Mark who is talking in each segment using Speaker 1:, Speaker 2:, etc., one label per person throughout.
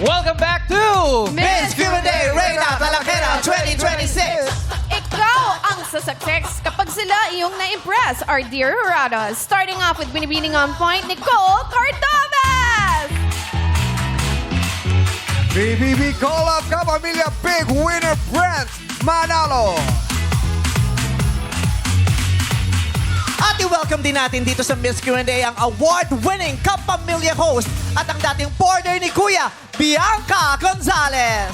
Speaker 1: Welcome back to
Speaker 2: Miss Q&A Reina Talakera 2026!
Speaker 3: Ikaw ang sasakseks kapag sila iyong na-impress. Our dear Jurados. Starting off with Binibining on Point, Nicole Cordobas!
Speaker 4: BBB Call-Up Kapamilya Big Winner Brent Manalo.
Speaker 2: At i-welcome din natin dito sa Miss Q&A ang award-winning Kapamilya host at ang dating partner ni Kuya, Bianca Gonzalez.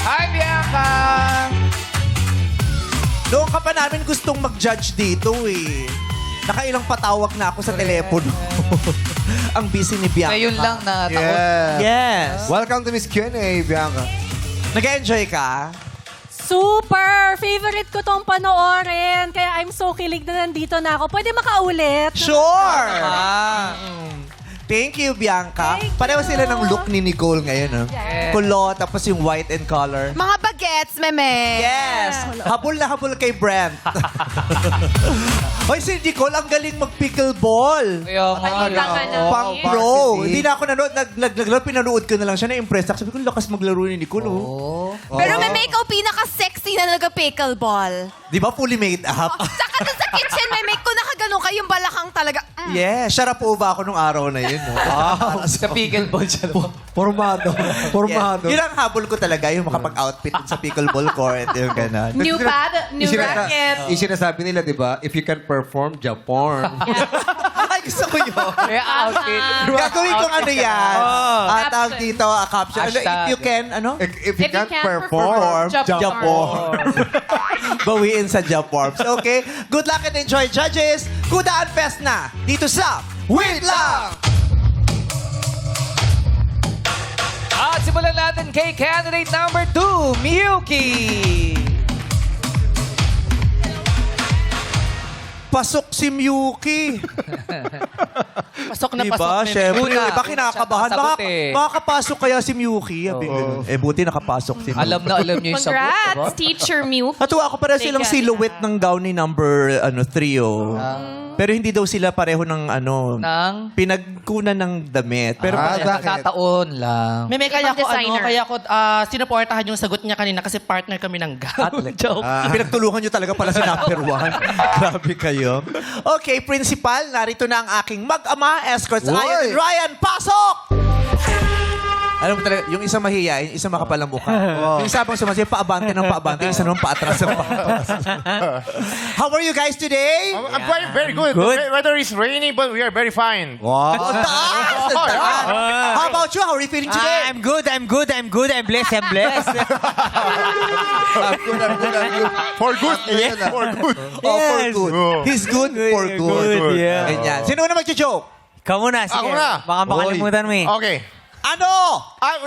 Speaker 1: Hi, Bianca!
Speaker 2: Noong ka pa namin gustong mag-judge dito eh. Nakailang patawag na ako sa telepono. Ang busy ni Bianca.
Speaker 1: Ngayon lang na takot.
Speaker 2: Yes.
Speaker 4: Welcome to Miss Q&A, Bianca.
Speaker 2: Nag-enjoy ka?
Speaker 5: Super! Favorite ko tong panoorin. Kaya I'm so kilig na nandito na ako. Pwede makaulit?
Speaker 2: Sure!
Speaker 1: Ah.
Speaker 2: Thank you, Bianca.
Speaker 5: Thank you.
Speaker 2: Pareho sila ng look ni Nicole ngayon.
Speaker 5: Yes.
Speaker 2: Kulot, tapos yung white and color.
Speaker 3: Mga bagets, meme.
Speaker 2: Yes! Habol na habol kay Brent. Hoy, si Nicole, ang galing mag-pickleball.
Speaker 1: Kaya nga.
Speaker 3: Balita ka na.
Speaker 2: Pang
Speaker 4: Oh,
Speaker 2: pro.
Speaker 4: varsity.
Speaker 2: Hindi na ako nanood. Pinanood ko na lang siya. Na-impress ako. Sabi ko, lakas maglaro ni Nicole. Oh.
Speaker 3: Pero meme, ikaw pinaka-sexy na nag-pickleball.
Speaker 2: Di ba fully made up?
Speaker 3: Saka dun sa kitchen, meme, kung nakaganon ka, yung balakang talaga.
Speaker 2: Yes. Sharapova ako nung araw na yun. Wow.
Speaker 1: Sa pickleball siya.
Speaker 4: Formado. Formado.
Speaker 2: Yun ang habol ko talaga, yung makapag-outfit dun sa pickleball court. Yung ganun.
Speaker 3: New pad, new racket.
Speaker 4: Sinasabi nila, di ba? If you can perform, Japan.
Speaker 2: Ay, gusto ko yun.
Speaker 1: Kaya outfit.
Speaker 2: Gagawin kong ano yan. Tawag dito, caption. Ano, if
Speaker 1: Hashtag.
Speaker 2: you can, ano?
Speaker 4: If you can't perform,
Speaker 2: Japan. Bawiin sa Japan. Okay, good luck and enjoy, judges. Kudaan Fest na dito sa Wait Lang!
Speaker 1: At simulan natin kay candidate number 2, Miyuki.
Speaker 2: Pasok si Miyuki.
Speaker 1: Pasok na
Speaker 2: Diba?
Speaker 1: pasok.
Speaker 2: Siyempre, iba kinakabahan.
Speaker 1: Sagot eh.
Speaker 2: Makakapasok kaya si Miyuki. Buti nakapasok si Miyuki.
Speaker 1: Alam na alam niyo yung sagot.
Speaker 3: Congrats, Teacher Mew.
Speaker 2: Natuwa ako para silang silhouette ng gown ni number 3. Pero hindi daw sila pareho ng
Speaker 1: Nang?
Speaker 2: pinagkunan ng damit. Pero
Speaker 1: Nagkataon lang.
Speaker 6: May kaya
Speaker 3: Ibang
Speaker 6: ko
Speaker 3: designer.
Speaker 6: kaya ko sinuportahan yung sagot niya kanina kasi partner kami ng gown. Joke.
Speaker 2: pinagtulungan nyo talaga pala si number 1. Grabe kayo. Okay, principal, narito na ang aking mag-ama, escorts,
Speaker 4: Uy!
Speaker 2: Ayon and Ryan. Pasok! Alam mo talaga, yung isa mahiya, yung isa makapalang mukha. Yung isa pang sumasaya, paabante ng paabante, yung isa naman paatras ng paatras. How are you guys today?
Speaker 7: I'm quite very good.
Speaker 2: Good.
Speaker 7: The weather is rainy, but we are very fine.
Speaker 4: Wow.
Speaker 2: Ang taas! Ang taas! How about you? How are you feeling today?
Speaker 8: I'm good. I'm blessed. I'm blessed.
Speaker 4: I'm good.
Speaker 7: For good. For good.
Speaker 2: Oh, for
Speaker 8: Yes.
Speaker 2: good. He's good for good.
Speaker 8: Good, yeah.
Speaker 2: Ganyan. Sino na mag-joke?
Speaker 8: Ikaw muna, sige.
Speaker 7: Ako na.
Speaker 8: Baka makalimutan mo eh.
Speaker 7: Okay.
Speaker 2: Ano?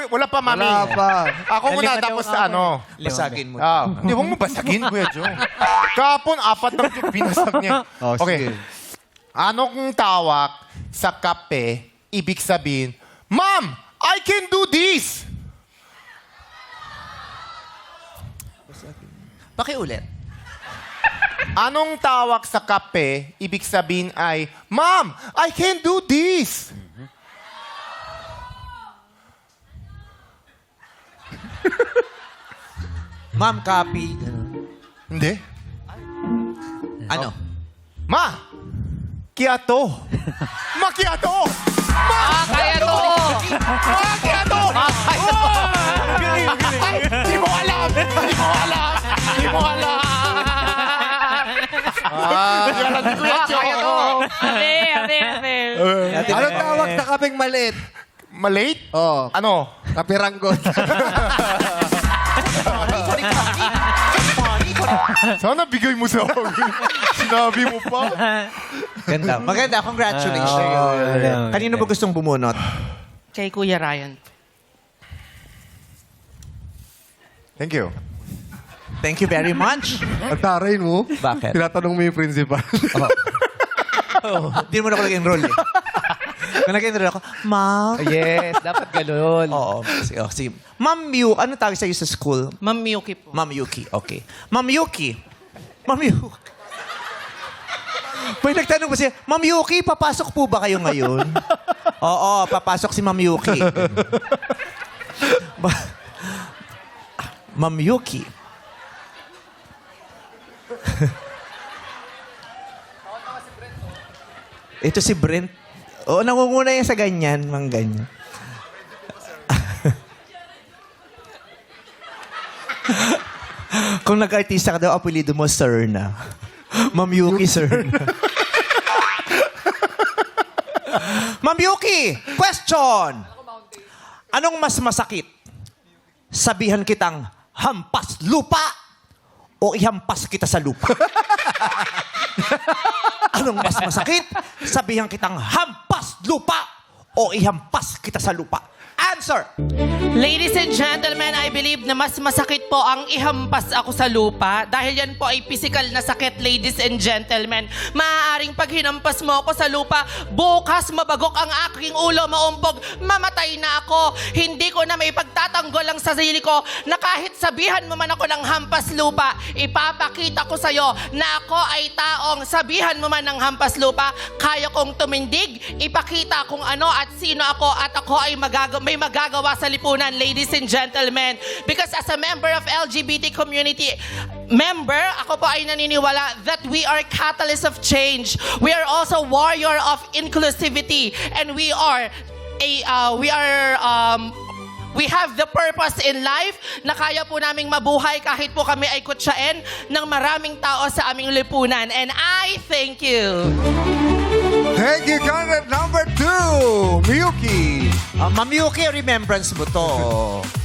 Speaker 7: Wala pa, mami.
Speaker 4: Wala pa.
Speaker 7: Ako muna,
Speaker 8: Nalimutan
Speaker 7: tapos
Speaker 8: ko ako.
Speaker 7: ano.
Speaker 2: Basagin mo.
Speaker 7: Hindi, huwag mo basagin, Kuya Joe. Kahapon, 4 na yung pinasag niya.
Speaker 4: Oh,
Speaker 7: Okay.
Speaker 4: sige.
Speaker 7: Anong tawag sa kape, ibig sabihin, Ma'am, I can do this!
Speaker 2: Pakiulit.
Speaker 7: Anong tawag sa kape, ibig sabihin ay, Ma'am, I can do this!
Speaker 2: Ma'am, copy.
Speaker 7: Hindi.
Speaker 2: Ano?
Speaker 7: Ma! Kiato! Makiato!
Speaker 1: Kaya to!
Speaker 7: Makiato! Ay, di mo alam! Di mo alam! Di mo alam! Yan ang Kuya
Speaker 1: Kaya to!
Speaker 7: Joe.
Speaker 4: Anong tawag sa kaping maliit?
Speaker 7: Malate?
Speaker 4: Oh,
Speaker 7: Ano?
Speaker 4: kapiranggot.
Speaker 7: Sana bigay mo sa akin. Sinabi mo pa.
Speaker 2: Ganda. Maganda. Congratulations. Kanino ba gustong bumunot?
Speaker 6: Kay Kuya Ryan.
Speaker 7: Thank you.
Speaker 2: Thank you very much.
Speaker 4: Ang taray mo.
Speaker 2: Bakit?
Speaker 4: Tinatanong mo yung principal.
Speaker 2: Hindi mo na ako nag-enroll eh. Kung nag-enroll ako, Ma'am.
Speaker 1: Yes, dapat galon.
Speaker 2: Oo. Si Ma'am Yu, ano tawag sa'yo sa school?
Speaker 6: Ma'am Miyuki po.
Speaker 2: Ma'am Yuki. Okay. Ma'am Yuki. Ma'am Yuki. Pwede nagtanong ko siya, Ma'am Yuki, papasok po ba kayo ngayon? Oo, papasok si Ma'am Yuki. Ma'am Yuki. Ito si Brent. Oo, nangunguna yan sa ganyan, mang ganyan. Kung nag-artista ka daw, apelido mo, Serna. Ma'am Yuki, Serna. Ma'am Yuki, question! Anong mas masakit? Sabihan kitang hampas lupa o ihampas kita sa lupa? Anong mas masakit? Sabihan kitang hampas lupa o ihampas kita sa lupa? Answer!
Speaker 6: Ladies and gentlemen, I believe na mas masakit po ang ihampas ako sa lupa dahil yan po ay physical na sakit, ladies and gentlemen. Maaaring pag hinampas mo ako sa lupa, bukas mabagok ang aking ulo, maumpog, mamatay na ako. Hindi ko na may pagtatanggol ang sarili ko na kahit sabihan mo man ako ng hampas lupa, ipapakita ko sa'yo na ako ay taong sabihan mo man ng hampas lupa, kaya kong tumindig, ipakita kung ano at sino ako at ako ay may magagawa sa lipunan, ladies and gentlemen. Because as a member of LGBT community, ako po ay naniniwala that we are catalyst of change. We are also warrior of inclusivity, and we have the purpose in life na kaya po naming mabuhay kahit po kami ay kutsain ng maraming tao sa aming lipunan. And I thank you.
Speaker 4: Thank you, candidate number 2, Miyuki.
Speaker 2: Ma'am Yuki, remembrance mo to.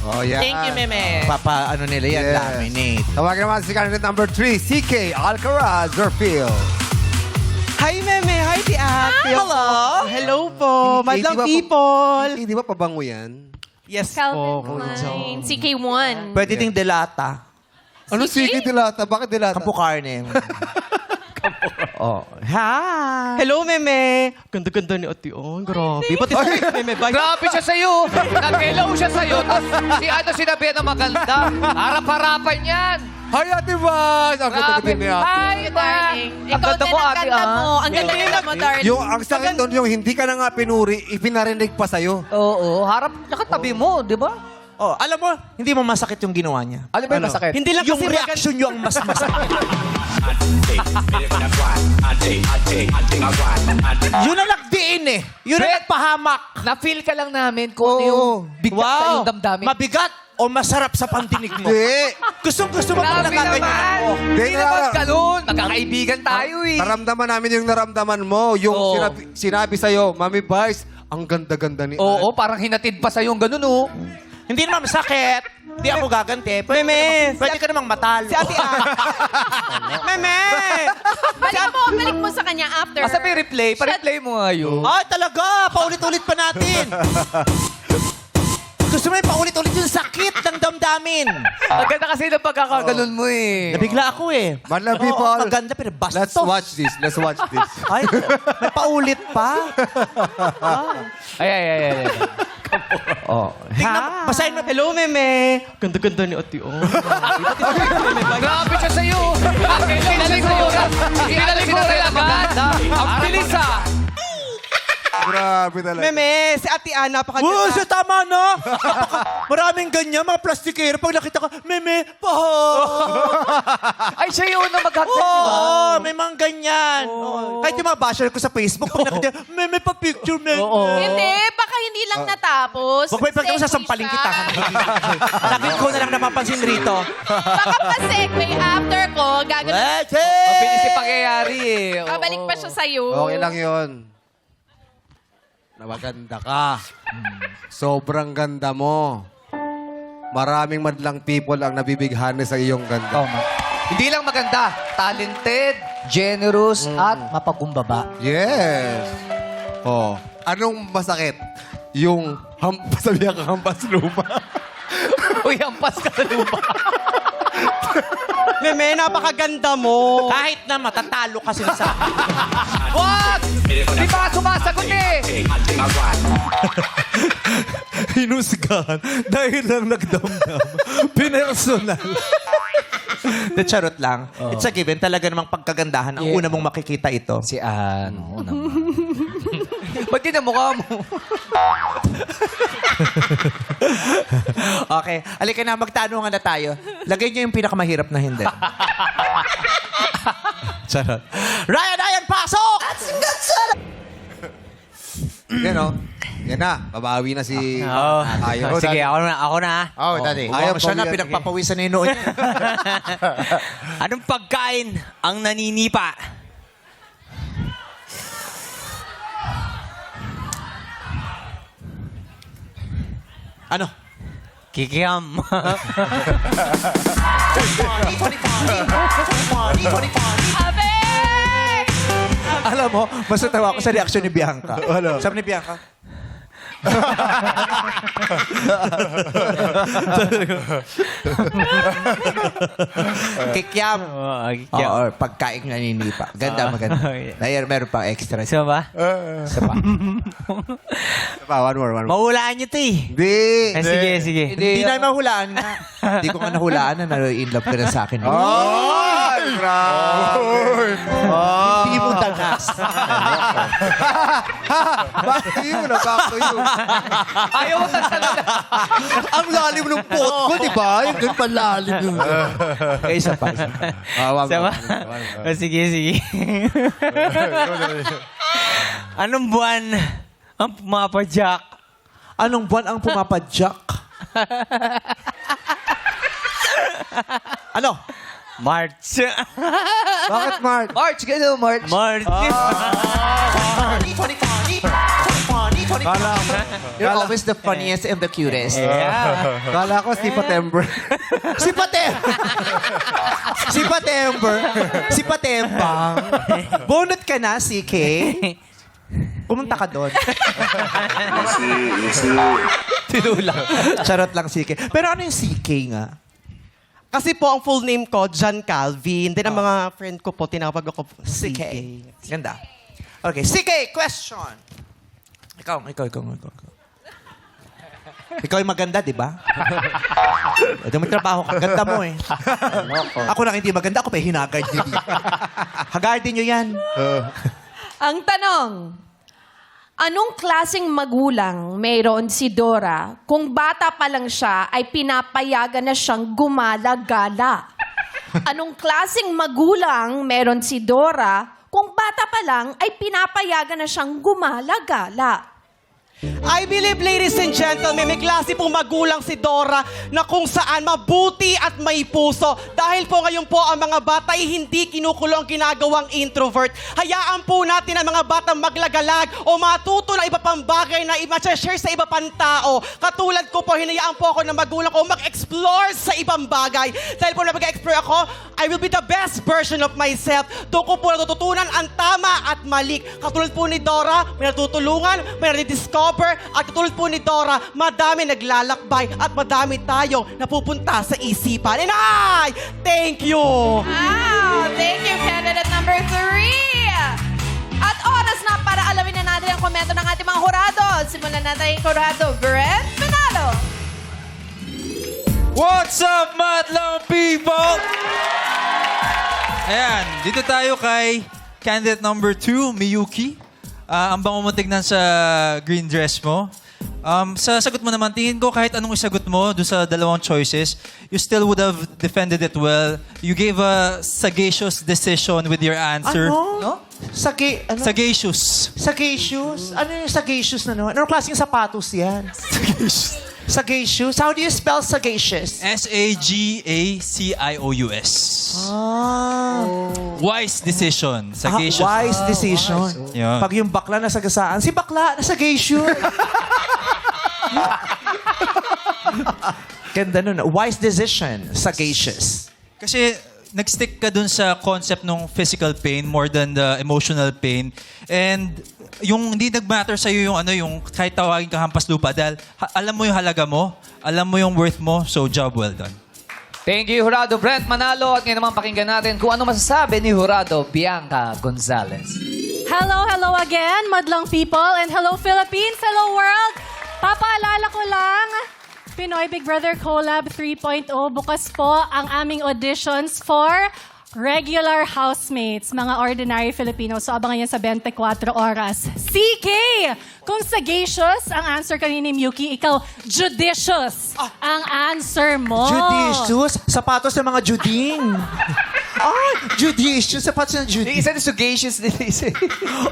Speaker 4: Oh, yeah.
Speaker 6: Thank you, Meme.
Speaker 2: Papa, ano nila yan,
Speaker 4: Yes.
Speaker 2: laminate.
Speaker 4: Tawagin naman si candidate number 3, CK Alcaraz Zerfield.
Speaker 9: Hi, Meme. Hi, Ti Ate.
Speaker 2: Hello.
Speaker 9: Hello po. Madlang people.
Speaker 4: Hindi ba pabango yan?
Speaker 2: Yes
Speaker 3: Calvin
Speaker 2: po.
Speaker 3: Klein. CK1.
Speaker 2: Pwede ding delata.
Speaker 4: Ano CK dilata? Bakit dilata?
Speaker 2: Kampo karne. Oh. Hi.
Speaker 9: Hello, Meme. Ganda-ganda ni Ate. Oh, grabe. Pati sa Meme. Bye.
Speaker 1: Grabe siya sa'yo. Nag-hello siya sa'yo. Tapos sinabi na maganda. Harap-harapan yan.
Speaker 4: Hi, Ate Bas! Ang ganda
Speaker 1: Grabe.
Speaker 4: ni Ate.
Speaker 1: Hi,
Speaker 3: Darling.
Speaker 1: Ang
Speaker 3: Ikaw
Speaker 1: ganda
Speaker 3: din
Speaker 1: mo,
Speaker 3: ang
Speaker 1: ate,
Speaker 3: ganda mo. Ang ganda mo, darling.
Speaker 4: Yung ang sakit doon, yung hindi ka na nga pinuri, ipinarinig pa sa'yo.
Speaker 1: Oo, harap, nakatabi mo, di ba?
Speaker 2: Oh, alam mo, hindi mo masakit yung ginawa niya.
Speaker 1: Ano ba yung masakit?
Speaker 9: Hindi lang
Speaker 2: Yung
Speaker 9: kasi
Speaker 2: reaction niyo ang mas masakit. Yun ang nagdiin eh. Yun ang
Speaker 1: Bet.
Speaker 2: nagpahamak.
Speaker 1: Na-feel ka lang namin kung ano yung bigat sa iyong damdamin.
Speaker 2: Mabigat o masarap sa pandinig mo.
Speaker 4: Hindi.
Speaker 2: Gusto mo pag
Speaker 1: Grabe
Speaker 2: nakaganyan
Speaker 1: naman.
Speaker 2: ako.
Speaker 1: Hindi
Speaker 4: Hindi
Speaker 1: naman
Speaker 4: na-
Speaker 1: ganun. Magkakaibigan tayo eh.
Speaker 4: Naramdaman namin yung naramdaman mo. Yung
Speaker 1: Oo.
Speaker 4: sinabi sa'yo, Mami Vice, ang ganda-ganda ni
Speaker 1: Oo, parang hinatid pa sa yung ganun oh.
Speaker 2: Hindi naman masakit. Hindi ako gaganti.
Speaker 9: Meme,
Speaker 2: Pwede ka namang matalo.
Speaker 9: Si Ate Meme.
Speaker 3: Balik mo sa kanya after.
Speaker 1: Asa may replay? Pa-replay mo nga yun.
Speaker 2: Ay, talaga. Paulit-ulit pa natin. Gusto mo yung paulit-ulit yung sakit ng damdamin.
Speaker 1: Ang ganda kasi ng pagkakaganon mo eh.
Speaker 2: Nabigla ako eh.
Speaker 4: Madlang
Speaker 2: Oo,
Speaker 4: people,
Speaker 2: maganda pero bastos.
Speaker 4: let's watch this. Let's watch this.
Speaker 2: Ay, may paulit pa.
Speaker 1: Ay.
Speaker 2: Oh. Tingnan, basahin mo.
Speaker 9: Hello, Meme. Ganda-ganda ni Ate. Oh, grabe. Pati sa Meme. Bye.
Speaker 1: Grabe siya sa'yo. Kinalig mo rin agad. Ang bilis ah.
Speaker 4: Grabe talaga.
Speaker 9: Meme, si Ate Ana, napakaganda.
Speaker 2: So tama na. Maraming ganyan, mga plastikero. Pag nakita ka, meme, paho.
Speaker 1: Ay, siya yun na maghagdan, di ba?
Speaker 2: Oo, may mga ganyan. Oo. Kahit yung mga basher ko sa Facebook, pag nakita, meme pa picture, meme.
Speaker 3: Hindi, baka hindi lang natapos.
Speaker 2: Huwag may pagkakita,
Speaker 3: Segue
Speaker 2: sasampalin
Speaker 3: siya.
Speaker 2: kita. Laging ko na lang napapansin rito.
Speaker 3: Baka pa-segue after ko, gagawin.
Speaker 1: Mabilis yung pangyayari eh. Oo.
Speaker 3: Babalik pa siya sa'yo.
Speaker 4: Okay lang yun. Maganda ka. Sobrang ganda mo. Maraming madlang people ang nabibighani sa iyong ganda.
Speaker 1: Tama. Hindi lang maganda, talented, generous, at mapagumbaba.
Speaker 4: Yes. Oh. Anong masakit? Yung sabihan kang hampas lupa.
Speaker 1: Uy, hampas ka sa lupa.
Speaker 9: Meme, napakaganda mo.
Speaker 2: Kahit na matatalo ka sila sa akin.
Speaker 1: Wag! Di ba sumasagot eh?
Speaker 2: Hinusgahan dahil lang nagdamdam. Pinersonal. De charot lang. It's a given. Talaga namang pagkagandahan. Ang una mong makikita ito.
Speaker 1: Si ano naman. Ba't yun ang mukha mo?
Speaker 2: Okay. Halika na, magtanungan na tayo. Lagay niyo yung pinakamahirap na hindi. Charot. Ryan, pasok!
Speaker 4: Yan o. Yan na. Babawi na si...
Speaker 8: Oh.
Speaker 4: Ayaw.
Speaker 8: Sige, ako na.
Speaker 7: Oh, daddy.
Speaker 2: Ayaw siya na,
Speaker 4: Sige.
Speaker 2: pinagpapawisan na yung noo niya.
Speaker 8: Anong pagkain ang naninipa?
Speaker 2: Ano?
Speaker 8: Kikiam.
Speaker 3: Abe!
Speaker 2: Alam mo, mas natawa ko sa reaksyon ni Bianca. Sabi ni Bianca, kikiam.
Speaker 8: Kikiam.
Speaker 2: Oo, pagkain naninipa. Ganda, maganda. Meron pang extra.
Speaker 8: Isa ba?
Speaker 2: Isa pa.
Speaker 4: One more.
Speaker 8: Mahulaan niyo to eh.
Speaker 4: Hindi.
Speaker 8: Sige.
Speaker 2: Hindi na mahulaan nga. Hindi ko nga nahulaan na in love ka na sa akin.
Speaker 4: Ay, grabe.
Speaker 2: Hindi mo dagas.
Speaker 4: Back to you na, back to you.
Speaker 1: Ayaw mo talaga.
Speaker 2: Ang lalim ng pot ko, di ba? Yung ganun palalim yung... Isa pa.
Speaker 8: Isa ba? Sige. Anong buwan ang pumapadyak?
Speaker 2: Anong buwan ang pumapadyak? Ano?
Speaker 8: March.
Speaker 4: Bakit, Mark?
Speaker 1: March, gano'n, March.
Speaker 8: March.
Speaker 2: You're always the funniest and the cutest.
Speaker 8: Yeah.
Speaker 4: Kala ko si Patember.
Speaker 2: Si Patember. Si Patembang. Bonot ka na, CK. Pumunta ka doon. Tinulang. Charot lang, CK. Pero ano yung CK nga?
Speaker 9: Kasi po, ang full name ko, John Calvin. Then ang mga friend ko po, tinawag ako
Speaker 2: CK. Ganda. Okay, CK, question. Ikaw. Ikaw yung maganda, di ba? Ito may trabaho ka. Ganda mo eh. Ako lang hindi maganda. Ako pa hinagard niyo. Hagardin niyo yan.
Speaker 3: Ang tanong, anong klaseng magulang mayroon si Dora kung bata pa lang siya ay pinapayagan na siyang gumala-gala? Anong klaseng magulang meron si Dora kung bata pa lang ay pinapayagan na siyang gumala-gala?
Speaker 9: I believe, ladies and gentlemen, may klase pong magulang si Dora na kung saan mabuti at may puso. Dahil po ngayon po ang mga bata ay hindi kinukulong ginagawang introvert. Hayaan po natin ang mga bata maglagalag o matuto ng iba pang bagay na i-share sa iba pang tao. Katulad ko po, hinayaan po ako ng magulang ko mag-explore sa ibang bagay. Dahil po na mag-explore ako, I will be the best version of myself. Doon ko po natututunan ang tama at mali. Katulad po ni Dora, may natutulungan, may nadidiscover, at katulad po ni Dora, madami naglalakbay at madami tayong napupunta sa isipan. And I thank you!
Speaker 3: Wow! Thank you, candidate number 3! At oras na para alamin na natin ang komento ng ating mga hurado. Simulan natin yung hurado, Brent Manalo.
Speaker 10: What's up, madlang people? Ayan, dito tayo kay candidate number 2, Miyuki. Ang bango mo tignan sa green dress mo. Sa sagot mo naman, tingin ko kahit anong isagot mo doon sa dalawang choices, you still would have defended it well. You gave a sagacious decision with your answer.
Speaker 2: Ano?
Speaker 10: Sagacious.
Speaker 2: Sagacious? Ano yung sagacious na naman? Anong klaseng sapatos yan? Sagacious? How do you spell sagacious?
Speaker 10: S-A-G-A-C-I-O-U-S. Wise decision. Sagacious.
Speaker 2: Wise decision.
Speaker 10: Yeah.
Speaker 2: Pag yung bakla nasagasaan, si bakla nasagacious. Ganda nun. Wise decision. Sagacious.
Speaker 10: Kasi nag-stick ka dun sa concept ng physical pain more than the emotional pain. And yung hindi nag-matter sa'yo yung yung kahit tawagin ka hampas lupa dahil alam mo yung halaga mo, alam mo yung worth mo, so job well done.
Speaker 1: Thank you, Jurado Brent Manalo. At ngayon naman pakinggan natin kung ano masasabi ni Jurado Bianca Gonzalez.
Speaker 5: Hello again, madlang people. And hello, Philippines. Hello, world. Papaalala ko lang, Pinoy Big Brother Collab 3.0. Bukas po ang aming auditions for Regular housemates, mga ordinary Filipinos. So abangan yan sa 24 oras. CK! Kung sagacious ang answer kanina ni Miyuki, ikaw judicious ang answer mo.
Speaker 2: Judicious? Sapatos ng mga Juding. Judicious. Sapatos ng
Speaker 1: Yung
Speaker 2: Juding.
Speaker 1: isa na sagacious din isa.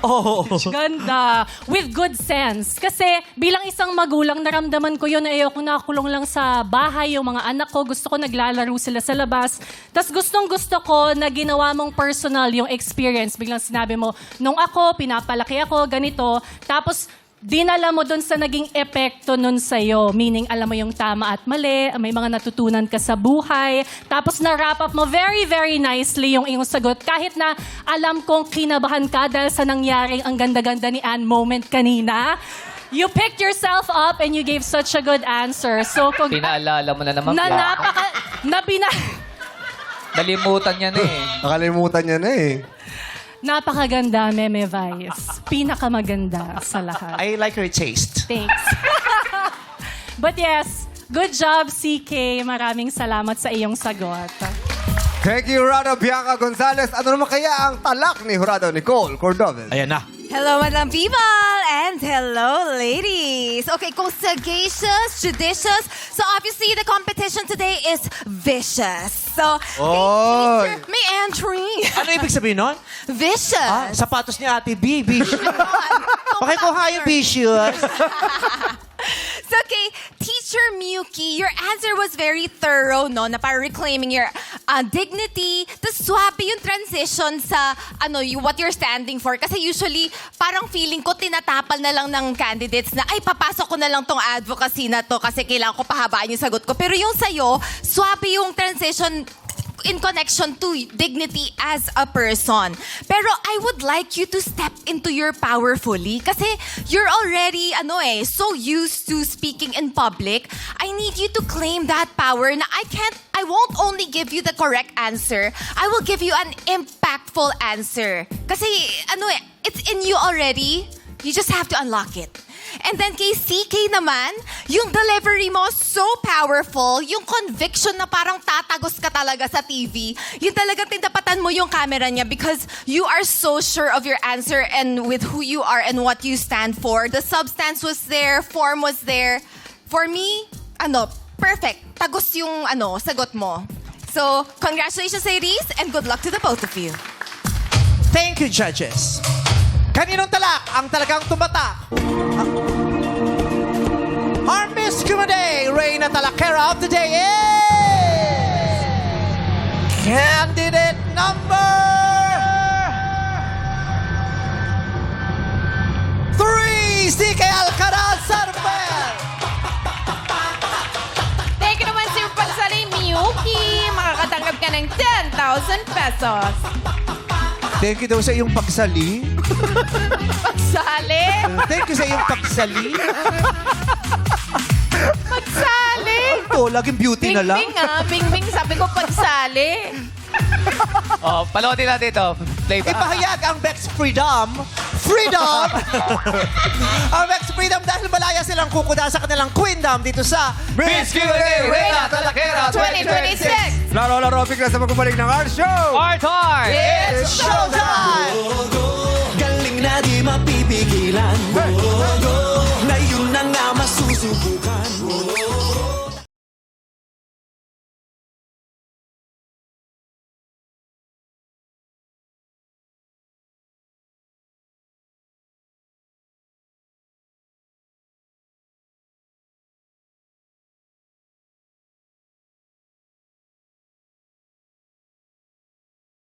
Speaker 2: Oh.
Speaker 5: Ganda. With good sense. Kasi bilang isang magulang, naramdaman ko yun na ayoko nakulong lang sa bahay. Yung mga anak ko, gusto ko naglalaro sila sa labas. Tapos gustong-gusto ko na ginawa mong personal yung experience. Biglang sinabi mo, nung ako, pinapalaki ako, ganito. Tapos dinala mo dun sa naging epekto nun sa'yo. Meaning, alam mo yung tama at mali, may mga natutunan ka sa buhay. Tapos na-wrap up mo very, very nicely yung iyong sagot. Kahit na alam kong kinabahan ka dahil sa nangyaring ang ganda-ganda ni Ann moment kanina. You picked yourself up and you gave such a good answer. So, kung
Speaker 1: Pinaalala mo na naman. Nalimutan niya na eh.
Speaker 4: Nakalimutan niya na eh.
Speaker 5: Napakaganda, Meme Vice. Pinakamaganda sa lahat.
Speaker 2: I like her taste.
Speaker 5: Thanks. But yes, good job, CK. Maraming salamat sa iyong sagot.
Speaker 4: Thank you, Jurado Bianca Gonzalez. Ano naman kaya ang talak ni Jurado Nicole Cordovez?
Speaker 2: Ayan na.
Speaker 11: Hello, Madam people! And hello, ladies! Okay, kung sagacious, judicious, so obviously the competition today is vicious. So,
Speaker 2: Oy!
Speaker 11: may entry.
Speaker 2: Ano ibig sabihin nun?
Speaker 11: Vicious.
Speaker 2: Sapatos ni Ate B. Vicious. Pakikuha yung vicious.
Speaker 11: So, okay, Teacher Miyuki, your answer was very thorough, no? Na parang reclaiming your dignity. Tapos swabe yung transition sa what you're standing for. Kasi usually, parang feeling ko tinatapal na lang ng candidates na, ay, papasok ko na lang tong advocacy na to kasi kailangan ko pahabaan yung sagot ko. Pero yung sa'yo, swabe yung transition in connection to dignity as a person. Pero I would like you to step into your power fully kasi you're already so used to speaking in public. I need you to claim that power na I won't only give you the correct answer. I will give you an impactful answer. Kasi it's in you already. You just have to unlock it. And then kay CK naman, yung delivery mo so powerful, yung conviction na parang tatagos ka talaga sa TV, yung talagang tindapatan mo yung camera niya because you are so sure of your answer and with who you are and what you stand for. The substance was there, form was there. For me, perfect. Tagos yung sagot mo. So, congratulations ladies and good luck to the both of you.
Speaker 2: Thank you, judges. Kaninong talak ang talagang tumatak? Our Miss Kumaday, Reyna Talakera of the day is... Candidate number... 3, CK Alcaraz Sarpel.
Speaker 3: Thank you naman si Pagsali Miyuki. Makakatanggap ka ng 10,000 pesos.
Speaker 2: Thank you daw sa iyong pagsali.
Speaker 3: Pagsali?
Speaker 2: Thank you sa iyong pagsali.
Speaker 3: Pagsali?
Speaker 2: Ito, laging beauty na lang.
Speaker 3: Bing-bing sabi ko pagsali.
Speaker 1: Palotin natin ito. Play ba?
Speaker 2: Ipahayag ang Bex Freedom. Freedom! Ang Bex Freedom dahil malaya silang kukuda sa kanilang queendom dito sa
Speaker 1: Miss Q&A Reyna Talakera
Speaker 3: 2026!
Speaker 4: Laro-laro bigla sa pagbabalik ng Art Show!
Speaker 1: Art Heart!
Speaker 2: It's showtime!
Speaker 12: Galing na di mapipigilan. Ngayon na nga masusubukan.